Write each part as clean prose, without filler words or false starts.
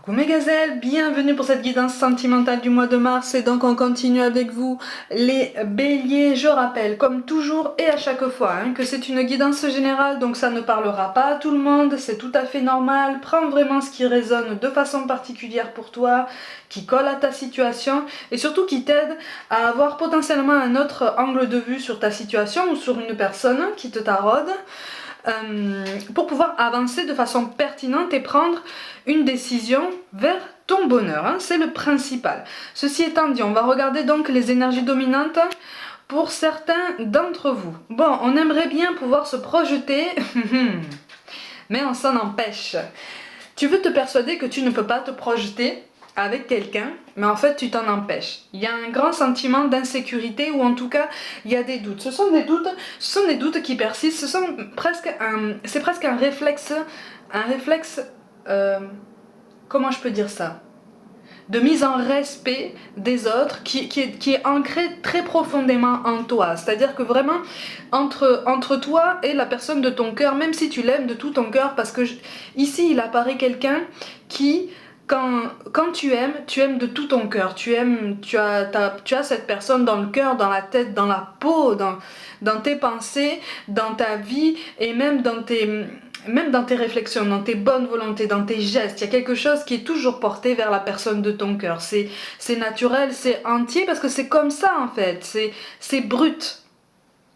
Coucou mes gazelles, bienvenue pour cette guidance sentimentale du mois de mars et donc on continue avec vous les béliers. Je rappelle comme toujours et à chaque fois que c'est une guidance générale donc ça ne parlera pas à tout le monde, c'est tout à fait normal. Prends vraiment ce qui résonne de façon particulière pour toi, qui colle à ta situation et surtout qui t'aide à avoir potentiellement un autre angle de vue sur ta situation ou sur une personne qui te taraude. Pour pouvoir avancer de façon pertinente et prendre une décision vers ton bonheur, c'est le principal. Ceci étant dit, on va regarder donc les énergies dominantes pour certains d'entre vous. Bon, on aimerait bien pouvoir se projeter, mais on s'en empêche. Tu veux te persuader que tu ne peux pas te projeter avec quelqu'un, mais en fait tu t'en empêches. Il y a un grand sentiment d'insécurité ou en tout cas il y a des doutes. Ce sont des doutes qui persistent. C'est presque un réflexe, comment je peux dire ça, de mise en respect des autres qui est ancré très profondément en toi. C'est-à-dire que vraiment, entre toi et la personne de ton cœur, même si tu l'aimes de tout ton cœur, parce que ici il apparaît quelqu'un qui, quand tu aimes de tout ton cœur. Tu as cette personne dans le cœur, dans la tête, dans la peau, dans tes pensées, dans ta vie et même dans tes réflexions, dans tes bonnes volontés, dans tes gestes. Il y a quelque chose qui est toujours porté vers la personne de ton cœur. C'est naturel, c'est entier parce que c'est comme ça en fait. C'est brut.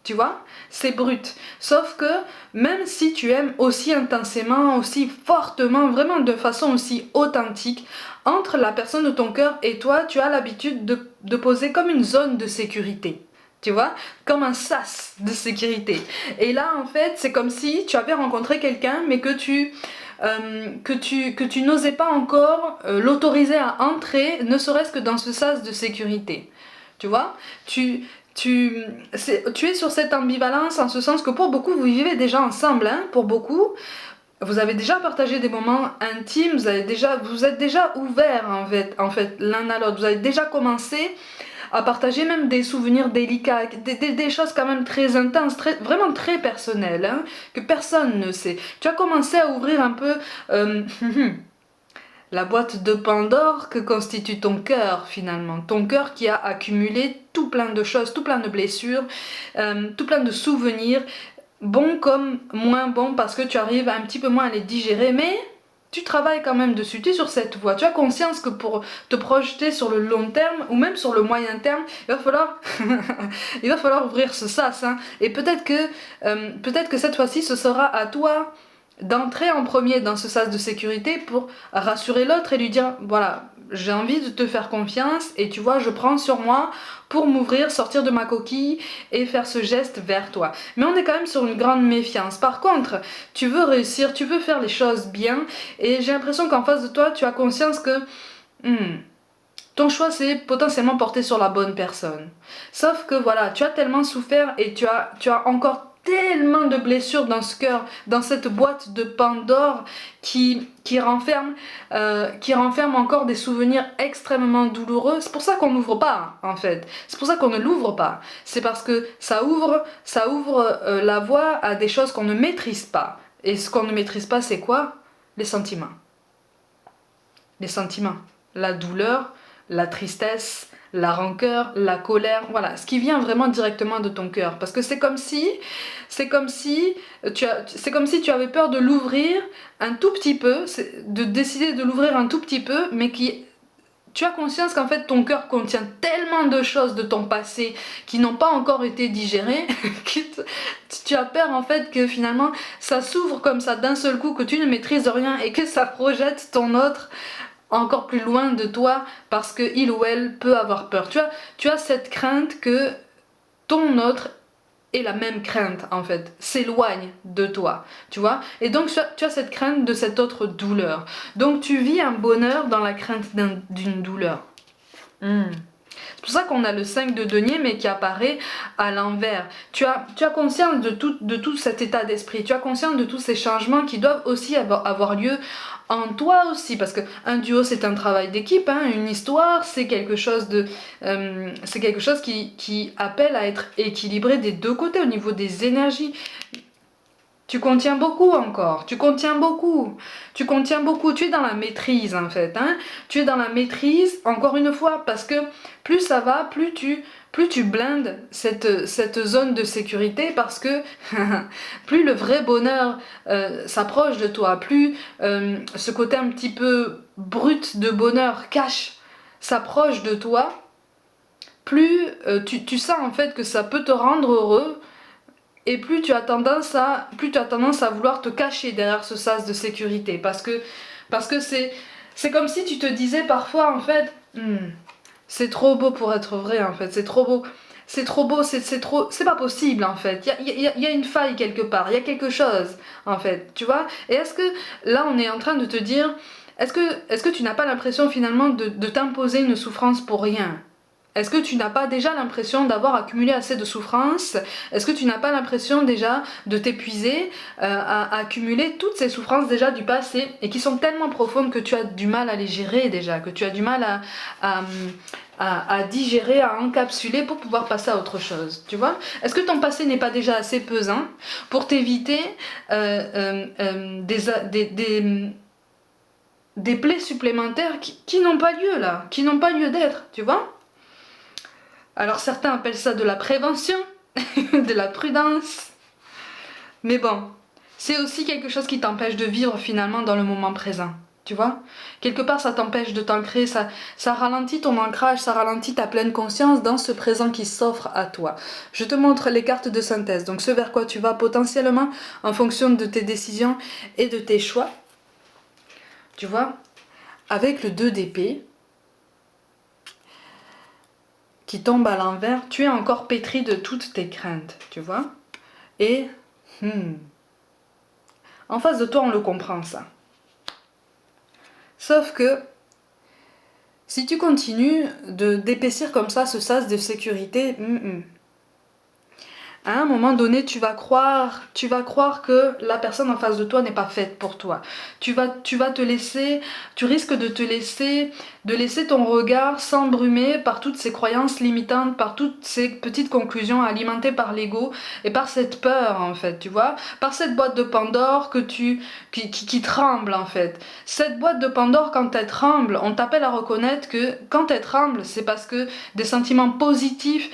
Tu vois, c'est brut. Sauf que même si tu aimes aussi intensément, aussi fortement, vraiment de façon aussi authentique, entre la personne de ton cœur et toi, tu as l'habitude de poser comme une zone de sécurité. Tu vois, comme un sas de sécurité. Et là, en fait, c'est comme si tu avais rencontré quelqu'un, mais que tu n'osais pas encore l'autoriser à entrer, ne serait-ce que dans ce sas de sécurité. Tu vois, tu es sur cette ambivalence en ce sens que pour beaucoup, vous vivez déjà ensemble, pour beaucoup. Vous avez déjà partagé des moments intimes, vous êtes déjà ouverts en fait l'un à l'autre. Vous avez déjà commencé à partager même des souvenirs délicats, des choses quand même très intenses, vraiment très personnelles, que personne ne sait. Tu as commencé à ouvrir un peu la boîte de Pandore que constitue ton cœur finalement. Ton cœur qui a accumulé tout plein de choses, tout plein de blessures, tout plein de souvenirs, bons comme moins bons parce que tu arrives un petit peu moins à les digérer, mais tu travailles quand même dessus, tu es sur cette voie. Tu as conscience que pour te projeter sur le long terme ou même sur le moyen terme, il va falloir, il va falloir ouvrir ce sas. Et peut-être que cette fois-ci, ce sera à toi d'entrer en premier dans ce sas de sécurité pour rassurer l'autre et lui dire voilà, j'ai envie de te faire confiance et tu vois, je prends sur moi pour m'ouvrir, sortir de ma coquille et faire ce geste vers toi. Mais on est quand même sur une grande méfiance. Par contre, tu veux réussir, tu veux faire les choses bien et j'ai l'impression qu'en face de toi, tu as conscience que ton choix c'est potentiellement porté sur la bonne personne. Sauf que voilà, tu as tellement souffert et tu as encore tellement de blessures dans ce cœur, dans cette boîte de Pandore qui renferme encore des souvenirs extrêmement douloureux. C'est pour ça qu'on n'ouvre pas, en fait. C'est pour ça qu'on ne l'ouvre pas. C'est parce que ça ouvre la voie à des choses qu'on ne maîtrise pas. Et ce qu'on ne maîtrise pas, c'est quoi? Les sentiments. Les sentiments. La douleur, la tristesse, la rancœur, la colère, voilà, ce qui vient vraiment directement de ton cœur. Parce que c'est comme si tu avais peur de l'ouvrir un tout petit peu, de décider de l'ouvrir un tout petit peu, mais tu as conscience qu'en fait ton cœur contient tellement de choses de ton passé qui n'ont pas encore été digérées que tu as peur en fait que finalement ça s'ouvre comme ça d'un seul coup, que tu ne maîtrises rien et que ça projette ton autre encore plus loin de toi parce que il ou elle peut avoir peur. Tu as cette crainte que ton autre ait la même crainte en fait, s'éloigne de toi, tu vois. Et donc tu as cette crainte de cette autre douleur. Donc tu vis un bonheur dans la crainte d'une douleur. C'est pour ça qu'on a le 5 de denier mais qui apparaît à l'envers. Tu as conscience de tout cet état d'esprit, tu as conscience de tous ces changements qui doivent aussi avoir lieu en toi aussi, parce qu'un duo c'est un travail d'équipe, une histoire c'est quelque chose qui appelle à être équilibré des deux côtés au niveau des énergies. Tu contiens beaucoup encore, tu contiens beaucoup, tu contiens beaucoup, tu es dans la maîtrise en fait, hein. Tu es dans la maîtrise, encore une fois, parce que plus ça va, plus tu blindes cette zone de sécurité, parce que plus le vrai bonheur s'approche de toi, plus ce côté un petit peu brut de bonheur cash s'approche de toi, plus tu sens en fait que ça peut te rendre heureux, et plus tu as tendance à vouloir te cacher derrière ce sas de sécurité, parce que c'est comme si tu te disais parfois en fait, c'est trop beau pour être vrai en fait, c'est trop beau. C'est trop beau, c'est pas possible en fait. Il y a une faille quelque part, il y a quelque chose en fait, tu vois. Et est-ce que là on est en train de te dire, est-ce que tu n'as pas l'impression finalement de t'imposer une souffrance pour rien? Est-ce que tu n'as pas déjà l'impression d'avoir accumulé assez de souffrances? Est-ce que tu n'as pas l'impression déjà de t'épuiser à accumuler toutes ces souffrances déjà du passé, et qui sont tellement profondes que tu as du mal à les gérer déjà, que tu as du mal à digérer, à encapsuler pour pouvoir passer à autre chose, tu vois? Est-ce que ton passé n'est pas déjà assez pesant pour t'éviter des plaies supplémentaires qui n'ont pas lieu là, qui n'ont pas lieu d'être, tu vois? Alors certains appellent ça de la prévention, de la prudence. Mais bon, c'est aussi quelque chose qui t'empêche de vivre finalement dans le moment présent. Tu vois? Quelque part, ça t'empêche de t'ancrer, ça ralentit ton ancrage, ça ralentit ta pleine conscience dans ce présent qui s'offre à toi. Je te montre les cartes de synthèse, donc ce vers quoi tu vas potentiellement en fonction de tes décisions et de tes choix. Tu vois? Avec le 2 d'épée qui tombe à l'envers, tu es encore pétri de toutes tes craintes, tu vois? Et en face de toi, on le comprend ça. Sauf que si tu continues d'épaissir comme ça ce sas de sécurité, à un moment donné, tu vas croire que la personne en face de toi n'est pas faite pour toi. Tu risques de laisser ton regard s'embrumer par toutes ces croyances limitantes, par toutes ces petites conclusions alimentées par l'ego et par cette peur en fait, tu vois, par cette boîte de Pandore qui tremble en fait. Cette boîte de Pandore, quand elle tremble, on t'appelle à reconnaître que quand elle tremble, c'est parce que des sentiments positifs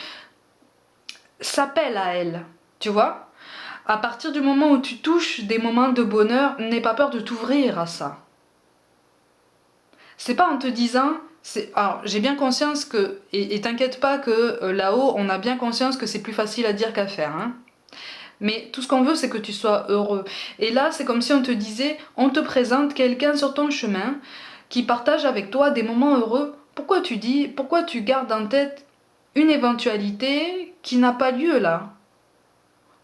s'appelle à elle, tu vois. À partir du moment où tu touches des moments de bonheur, n'aie pas peur de t'ouvrir à ça. C'est pas en te disant, alors j'ai bien conscience que, et t'inquiète pas que là-haut, on a bien conscience que c'est plus facile à dire qu'à faire, hein. Mais tout ce qu'on veut, c'est que tu sois heureux. Et là, c'est comme si on te disait, on te présente quelqu'un sur ton chemin qui partage avec toi des moments heureux. Pourquoi tu gardes en tête une éventualité qui n'a pas lieu là?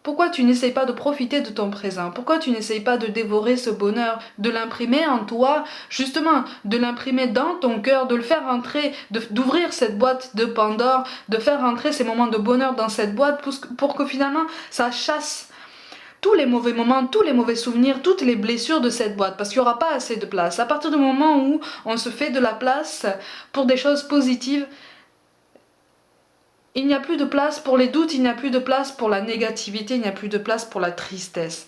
Pourquoi tu n'essayes pas de profiter de ton présent? Pourquoi tu n'essayes pas de dévorer ce bonheur, de l'imprimer en toi, justement, de l'imprimer dans ton cœur, de le faire entrer, d'ouvrir cette boîte de Pandore, de faire entrer ces moments de bonheur dans cette boîte pour que finalement ça chasse tous les mauvais moments, tous les mauvais souvenirs, toutes les blessures de cette boîte, parce qu'il n'y aura pas assez de place. À partir du moment où on se fait de la place pour des choses positives, il n'y a plus de place pour les doutes, il n'y a plus de place pour la négativité, il n'y a plus de place pour la tristesse.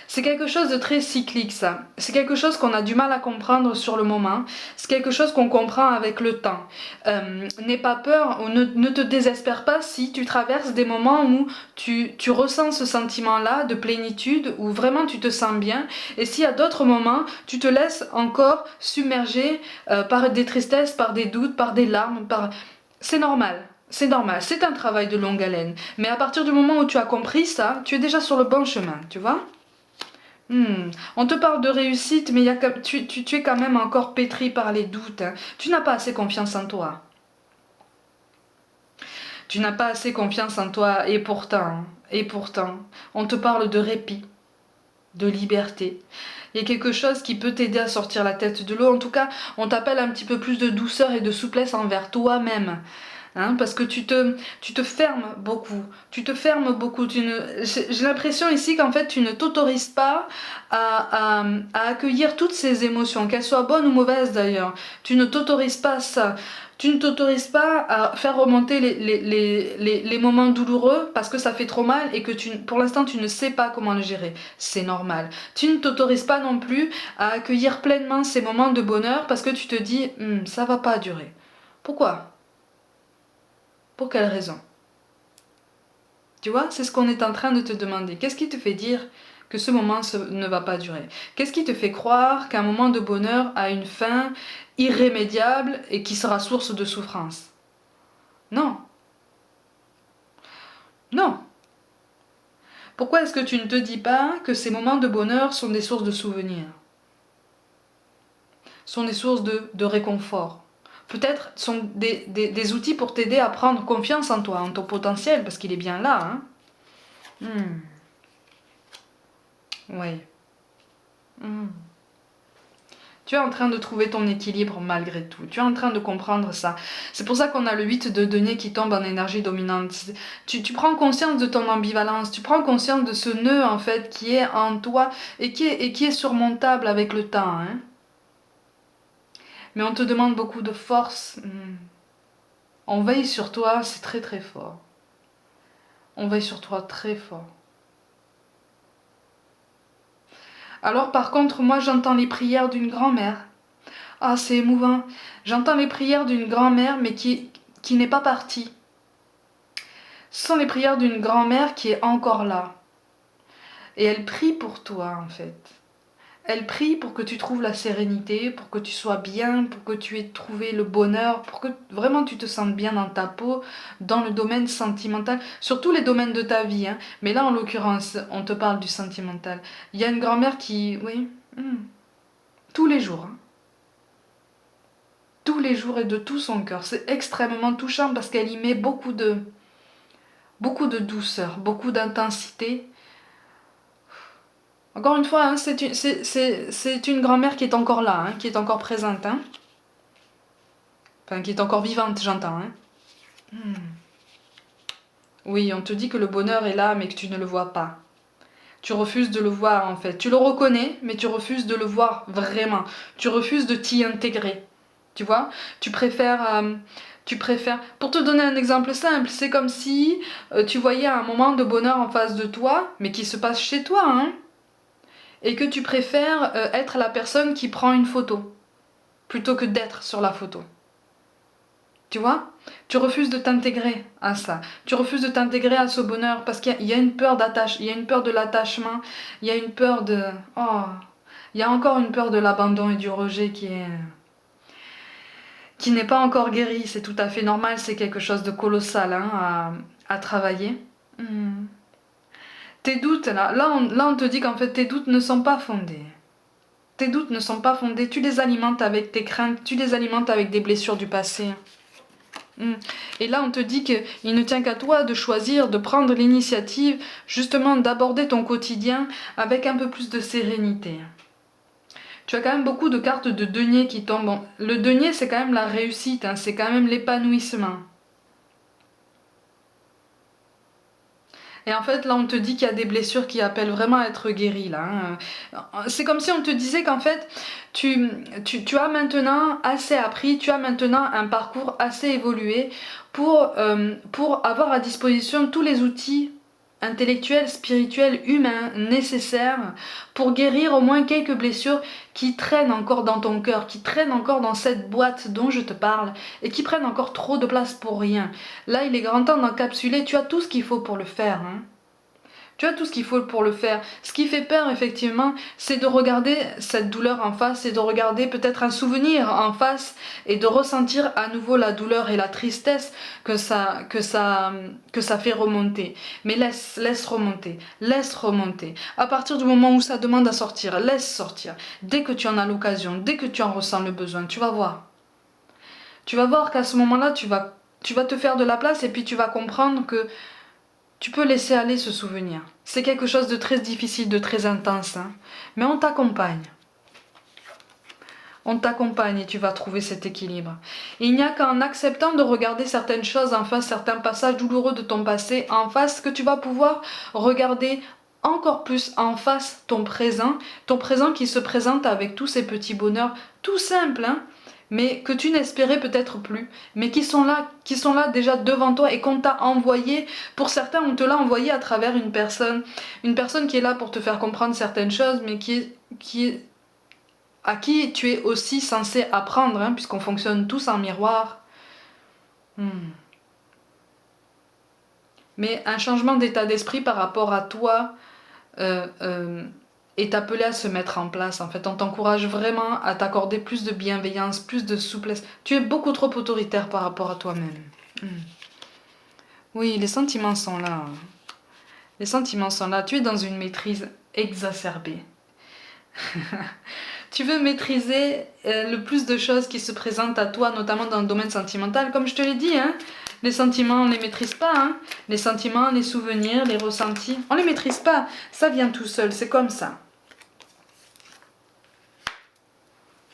C'est quelque chose de très cyclique ça. C'est quelque chose qu'on a du mal à comprendre sur le moment. C'est quelque chose qu'on comprend avec le temps. N'aie pas peur ou ne te désespère pas si tu traverses des moments où tu ressens ce sentiment-là de plénitude, où vraiment tu te sens bien. Et s'il y a d'autres moments, tu te laisses encore submerger par des tristesses, par des doutes, par des larmes. C'est normal. C'est normal, c'est un travail de longue haleine. Mais à partir du moment où tu as compris ça, tu es déjà sur le bon chemin, tu vois? On te parle de réussite, mais tu es quand même encore pétri par les doutes, hein. Tu n'as pas assez confiance en toi. Tu n'as pas assez confiance en toi, et pourtant, on te parle de répit, de liberté. Il y a quelque chose qui peut t'aider à sortir la tête de l'eau. En tout cas, on t'appelle un petit peu plus de douceur et de souplesse envers toi-même. hein, parce que tu te fermes beaucoup. Tu te fermes beaucoup. J'ai l'impression ici qu'en fait, tu ne t'autorises pas à accueillir toutes ces émotions, qu'elles soient bonnes ou mauvaises d'ailleurs. Tu ne t'autorises pas ça. Tu ne t'autorises pas à faire remonter les moments douloureux parce que ça fait trop mal et que pour l'instant tu ne sais pas comment le gérer. C'est normal. Tu ne t'autorises pas non plus à accueillir pleinement ces moments de bonheur parce que tu te dis ça va pas durer. Pourquoi? Pour quelle raison? Tu vois, c'est ce qu'on est en train de te demander. Qu'est-ce qui te fait dire que ce moment ne va pas durer? Qu'est-ce qui te fait croire qu'un moment de bonheur a une fin irrémédiable et qui sera source de souffrance? Non, non. Pourquoi est-ce que tu ne te dis pas que ces moments de bonheur sont des sources de souvenirs? Sont des sources de réconfort? Peut-être sont des outils pour t'aider à prendre confiance en toi, en ton potentiel, parce qu'il est bien là. Hein. Oui. Tu es en train de trouver ton équilibre malgré tout. Tu es en train de comprendre ça. C'est pour ça qu'on a le 8 de denier qui tombe en énergie dominante. Tu prends conscience de ton ambivalence. Tu prends conscience de ce nœud en fait qui est en toi et qui est surmontable avec le temps. Hein. Mais on te demande beaucoup de force. On veille sur toi, c'est très très fort. On veille sur toi très fort. Alors par contre, moi j'entends les prières d'une grand-mère. Ah, c'est émouvant. J'entends les prières d'une grand-mère, mais qui n'est pas partie. Ce sont les prières d'une grand-mère qui est encore là. Et elle prie pour toi, en fait. Elle prie pour que tu trouves la sérénité, pour que tu sois bien, pour que tu aies trouvé le bonheur, pour que vraiment tu te sentes bien dans ta peau, dans le domaine sentimental, sur tous les domaines de ta vie. Hein. Mais là, en l'occurrence, on te parle du sentimental. Il y a une grand-mère qui, oui, tous les jours, hein, tous les jours et de tout son cœur. C'est extrêmement touchant parce qu'elle y met beaucoup de douceur, beaucoup d'intensité. Encore une fois, hein, c'est une grand-mère qui est encore là, hein, qui est encore présente. Hein. Enfin, qui est encore vivante, j'entends. Hein. Oui, on te dit que le bonheur est là, mais que tu ne le vois pas. Tu refuses de le voir, en fait. Tu le reconnais, mais tu refuses de le voir vraiment. Tu refuses de t'y intégrer. Tu vois? Tu préfères... Pour te donner un exemple simple, c'est comme si tu voyais un moment de bonheur en face de toi, mais qui se passe chez toi, hein, et que tu préfères être la personne qui prend une photo, plutôt que d'être sur la photo. Tu vois? Tu refuses de t'intégrer à ça. Tu refuses de t'intégrer à ce bonheur parce qu'il y a une peur d'attache, il y a une peur de l'attachement, il y a une peur de... Oh, il y a encore une peur de l'abandon et du rejet qui n'est pas encore guérie. C'est tout à fait normal, c'est quelque chose de colossal hein, à travailler. Tes doutes, là on te dit qu'en fait tes doutes ne sont pas fondés. Tes doutes ne sont pas fondés, tu les alimentes avec tes craintes, tu les alimentes avec des blessures du passé. Et là, on te dit qu'il ne tient qu'à toi de choisir, de prendre l'initiative, justement d'aborder ton quotidien avec un peu plus de sérénité. Tu as quand même beaucoup de cartes de denier qui tombent. Bon, le denier, c'est quand même la réussite, hein, c'est quand même l'épanouissement. Et en fait, là, on te dit qu'il y a des blessures qui appellent vraiment à être guéries. Là, hein. C'est comme si on te disait qu'en fait, tu as maintenant assez appris, tu as maintenant un parcours assez évolué pour avoir à disposition tous les outils intellectuels, spirituels, humains nécessaires pour guérir au moins quelques blessures qui traînent encore dans ton cœur, qui traînent encore dans cette boîte dont je te parle et qui prennent encore trop de place pour rien. Là, il est grand temps d'encapsuler, tu as tout ce qu'il faut pour le faire. Hein. Tu as tout ce qu'il faut pour le faire. Ce qui fait peur, effectivement, c'est de regarder cette douleur en face et de regarder peut-être un souvenir en face et de ressentir à nouveau la douleur et la tristesse que ça fait remonter. Mais laisse remonter, laisse remonter. À partir du moment où ça demande à sortir, laisse sortir. Dès que tu en as l'occasion, dès que tu en ressens le besoin, tu vas voir. Tu vas voir qu'à ce moment-là, tu vas te faire de la place et puis tu vas comprendre que tu peux laisser aller ce souvenir. C'est quelque chose de très difficile, de très intense. Hein. Mais on t'accompagne. On t'accompagne et tu vas trouver cet équilibre. Il n'y a qu'en acceptant de regarder certaines choses en face, certains passages douloureux de ton passé en face, que tu vas pouvoir regarder encore plus en face ton présent qui se présente avec tous ces petits bonheurs tout simples, hein, mais que tu n'espérais peut-être plus, mais qui sont là déjà devant toi et qu'on t'a envoyé. Pour certains, on te l'a envoyé à travers une personne qui est là pour te faire comprendre certaines choses, mais à qui tu es aussi censé apprendre, hein, puisqu'on fonctionne tous en miroir. Mais un changement d'état d'esprit par rapport à toi est appelé à se mettre en place. En fait, on t'encourage vraiment à t'accorder plus de bienveillance, plus de souplesse. Tu es beaucoup trop autoritaire par rapport à toi-même. Oui, les sentiments sont là. Les sentiments sont là. Tu es dans une maîtrise exacerbée. Tu veux maîtriser le plus de choses qui se présentent à toi, notamment dans le domaine sentimental. Comme je te l'ai dit, hein, les sentiments, on ne les maîtrise pas. Hein. Les sentiments, les souvenirs, les ressentis, on ne les maîtrise pas. Ça vient tout seul, c'est comme ça.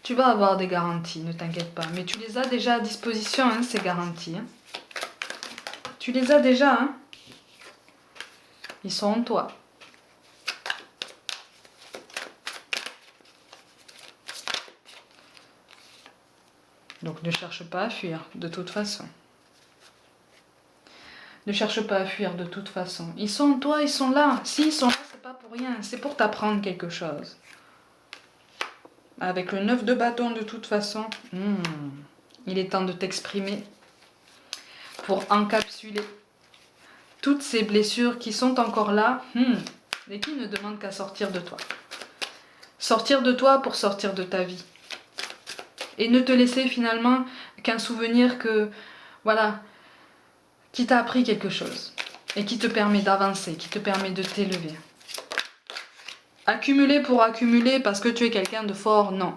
Tu vas avoir des garanties, ne t'inquiète pas. Mais tu les as déjà à disposition, hein, ces garanties. Hein. Tu les as déjà. Hein. Ils sont en toi. Donc ne cherche pas à fuir, de toute façon. Ne cherche pas à fuir, de toute façon. Ils sont en toi, ils sont là. S'ils sont là, c'est pas pour rien. C'est pour t'apprendre quelque chose. Avec le 9 de bâton, de toute façon, il est temps de t'exprimer pour encapsuler toutes ces blessures qui sont encore là et qui ne demandent qu'à sortir de toi. Sortir de toi pour sortir de ta vie. Et ne te laisser finalement qu'un souvenir que, voilà, qui t'a appris quelque chose et qui te permet d'avancer, qui te permet de t'élever. Accumuler pour accumuler parce que tu es quelqu'un de fort, non.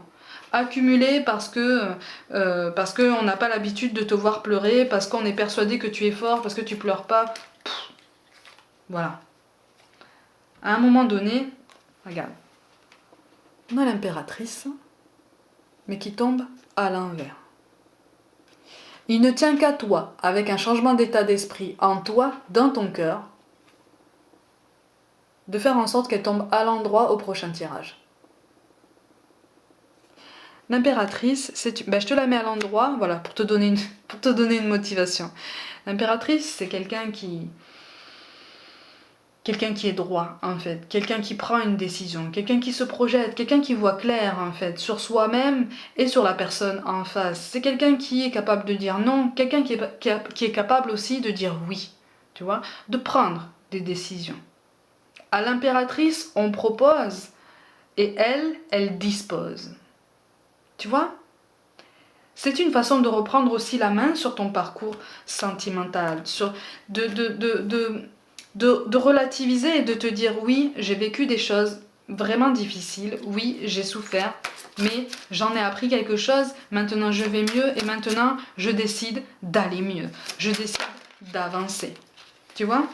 Accumuler parce que on n'a pas l'habitude de te voir pleurer, parce qu'on est persuadé que tu es fort, parce que tu pleures pas. Voilà. À un moment donné, regarde, on a l'impératrice, mais qui tombe à l'envers. Il ne tient qu'à toi, avec un changement d'état d'esprit en toi, dans ton cœur, de faire en sorte qu'elle tombe à l'endroit au prochain tirage. L'impératrice, je te la mets à l'endroit, voilà, pour te donner une motivation. L'impératrice, c'est quelqu'un qui est droit, en fait, quelqu'un qui prend une décision, quelqu'un qui se projette, quelqu'un qui voit clair, en fait, sur soi-même et sur la personne en face. C'est quelqu'un qui est capable de dire non, quelqu'un qui est capable aussi de dire oui, tu vois, de prendre des décisions. À l'impératrice, on propose et elle dispose. Tu vois ? C'est une façon de reprendre aussi la main sur ton parcours sentimental, de relativiser et de te dire oui, j'ai vécu des choses vraiment difficiles, oui, j'ai souffert, mais j'en ai appris quelque chose, maintenant je vais mieux et maintenant je décide d'aller mieux, je décide d'avancer. Tu vois ?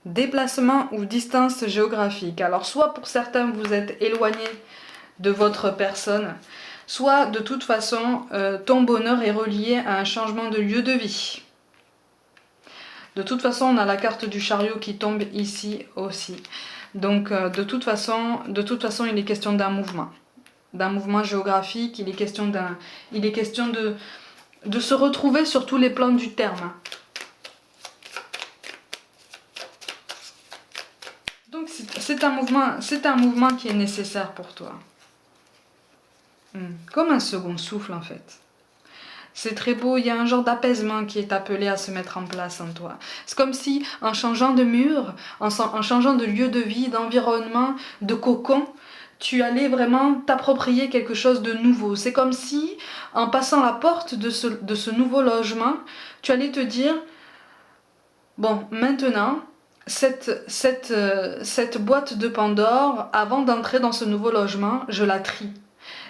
Déplacement ou distance géographique. Alors soit pour certains vous êtes éloigné de votre personne, soit de toute façon ton bonheur est relié à un changement de lieu de vie. De toute façon on a la carte du chariot qui tombe ici aussi. Donc de toute façon il est question d'un mouvement géographique, il est question de se retrouver sur tous les plans du terme. Donc c'est un mouvement qui est nécessaire pour toi. Comme un second souffle en fait. C'est très beau, il y a un genre d'apaisement qui est appelé à se mettre en place en toi. C'est comme si en changeant de mur, en changeant de lieu de vie, d'environnement, de cocon, tu allais vraiment t'approprier quelque chose de nouveau. C'est comme si en passant la porte de ce nouveau logement, tu allais te dire, bon maintenant, cette boîte de Pandore, avant d'entrer dans ce nouveau logement, je la trie.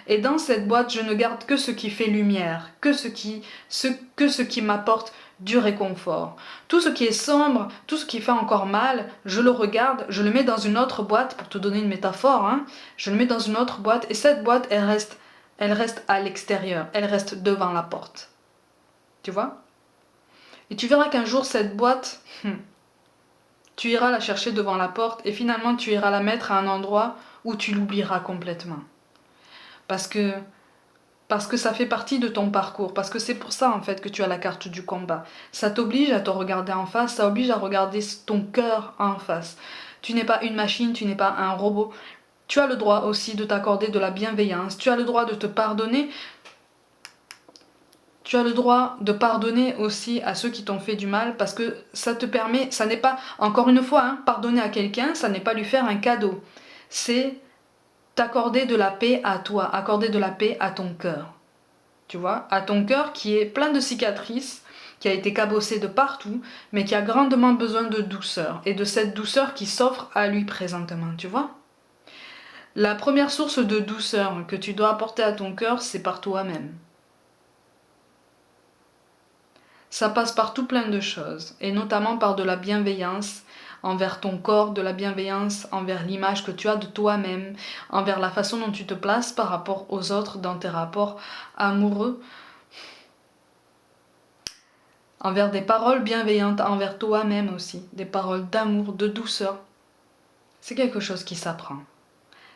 Et dans cette boîte, je ne garde que ce qui fait lumière, que ce qui m'apporte du réconfort. Tout ce qui est sombre, tout ce qui fait encore mal, je le regarde, je le mets dans une autre boîte, pour te donner une métaphore, hein, je le mets dans une autre boîte, et cette boîte, elle reste à l'extérieur, elle reste devant la porte. Tu vois? Et tu verras qu'un jour, cette boîte, tu iras la chercher devant la porte, et finalement, tu iras la mettre à un endroit où tu l'oublieras complètement. Parce que ça fait partie de ton parcours, parce que c'est pour ça en fait que tu as la carte du combat. Ça t'oblige à te regarder en face, ça oblige à regarder ton cœur en face. Tu n'es pas une machine, tu n'es pas un robot. Tu as le droit aussi de t'accorder de la bienveillance, tu as le droit de te pardonner. Tu as le droit de pardonner aussi à ceux qui t'ont fait du mal, parce que ça te permet, ça n'est pas, encore une fois, hein, pardonner à quelqu'un, ça n'est pas lui faire un cadeau. C'est t'accorder de la paix à toi, accorder de la paix à ton cœur. Tu vois, à ton cœur qui est plein de cicatrices, qui a été cabossé de partout, mais qui a grandement besoin de douceur, et de cette douceur qui s'offre à lui présentement, tu vois. La première source de douceur que tu dois apporter à ton cœur, c'est par toi-même. Ça passe par tout plein de choses, et notamment par de la bienveillance envers ton corps, de la bienveillance envers l'image que tu as de toi-même, envers la façon dont tu te places par rapport aux autres dans tes rapports amoureux, envers des paroles bienveillantes envers toi-même aussi, des paroles d'amour, de douceur. C'est quelque chose qui s'apprend.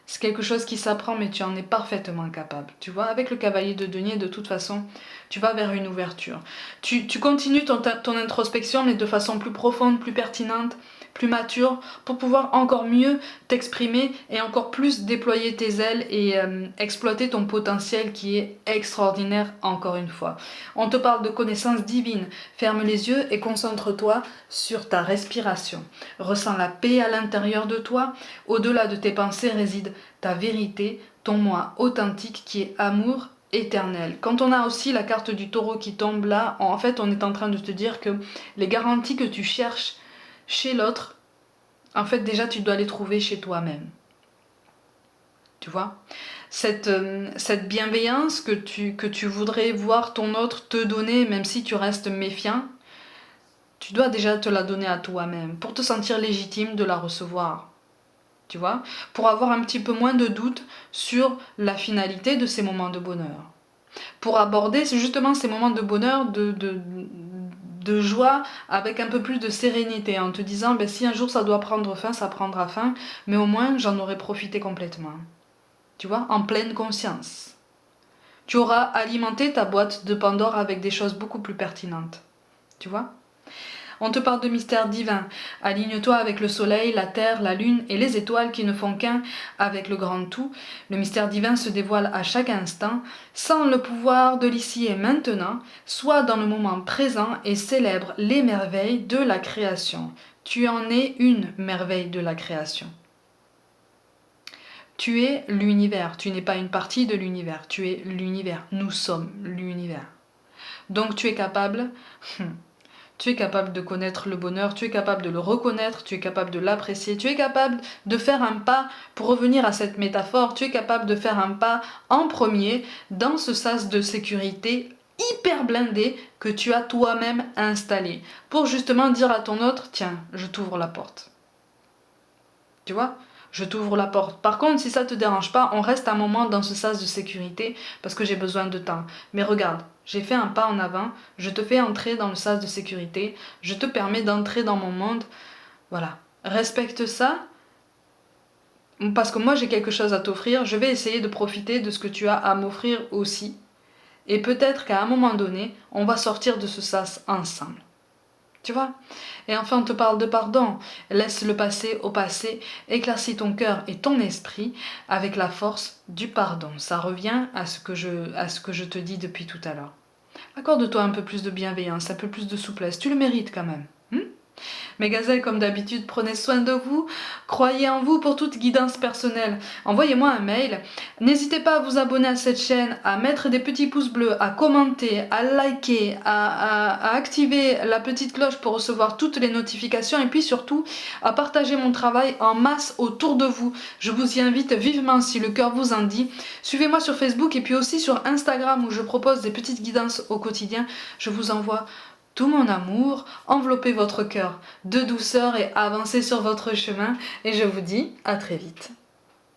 C'est quelque chose qui s'apprend, mais tu en es parfaitement capable. Tu vois, avec le cavalier de denier, de toute façon, tu vas vers une ouverture. Tu continues ton introspection, mais de façon plus profonde, plus pertinente, plus mature, pour pouvoir encore mieux t'exprimer et encore plus déployer tes ailes et exploiter ton potentiel qui est extraordinaire encore une fois. On te parle de connaissance divine. Ferme les yeux et concentre-toi sur ta respiration. Ressens la paix à l'intérieur de toi. Au-delà de tes pensées réside ta vérité, ton moi authentique qui est amour éternel. Quand on a aussi la carte du taureau qui tombe là, en fait on est en train de te dire que les garanties que tu cherches chez l'autre, en fait déjà tu dois les trouver chez toi-même. Tu vois, cette bienveillance que tu voudrais voir ton autre te donner, même si tu restes méfiant, tu dois déjà te la donner à toi-même pour te sentir légitime de la recevoir. Tu vois, pour avoir un petit peu moins de doute sur la finalité de ces moments de bonheur. Pour aborder justement ces moments de bonheur, de joie, avec un peu plus de sérénité, en te disant, ben, si un jour ça doit prendre fin, ça prendra fin, mais au moins j'en aurai profité complètement. Tu vois, en pleine conscience. Tu auras alimenté ta boîte de Pandore avec des choses beaucoup plus pertinentes. Tu vois ? On te parle de mystère divin. Aligne-toi avec le soleil, la terre, la lune et les étoiles qui ne font qu'un avec le grand tout. Le mystère divin se dévoile à chaque instant, sans le pouvoir de l'ici et maintenant. Sois dans le moment présent et célèbre les merveilles de la création. Tu en es une merveille de la création. Tu es l'univers, tu n'es pas une partie de l'univers, tu es l'univers, nous sommes l'univers. Donc tu es capable... Tu es capable de connaître le bonheur, tu es capable de le reconnaître, tu es capable de l'apprécier, tu es capable de faire un pas, pour revenir à cette métaphore, tu es capable de faire un pas en premier dans ce sas de sécurité hyper blindé que tu as toi-même installé, pour justement dire à ton autre, tiens, je t'ouvre la porte. Tu vois ? Je t'ouvre la porte. Par contre, si ça te dérange pas, on reste un moment dans ce sas de sécurité parce que j'ai besoin de temps. Mais regarde, j'ai fait un pas en avant, je te fais entrer dans le sas de sécurité, je te permets d'entrer dans mon monde. Voilà. Respecte ça, parce que moi j'ai quelque chose à t'offrir, je vais essayer de profiter de ce que tu as à m'offrir aussi. Et peut-être qu'à un moment donné, on va sortir de ce sas ensemble. Tu vois ? Et enfin, on te parle de pardon. Laisse le passé au passé, éclaircis ton cœur et ton esprit avec la force du pardon. Ça revient à ce que je te dis depuis tout à l'heure. Accorde-toi un peu plus de bienveillance, un peu plus de souplesse. Tu le mérites quand même. Mes gazelles, comme d'habitude, prenez soin de vous, croyez en vous pour toute guidance personnelle. Envoyez-moi un mail. N'hésitez pas à vous abonner à cette chaîne, à mettre des petits pouces bleus, à commenter, à liker, à activer la petite cloche pour recevoir toutes les notifications et puis surtout à partager mon travail en masse autour de vous. Je vous y invite vivement si le cœur vous en dit. Suivez-moi sur Facebook et puis aussi sur Instagram où je propose des petites guidances au quotidien. Je vous envoie tout mon amour, enveloppez votre cœur de douceur et avancez sur votre chemin. Et je vous dis à très vite.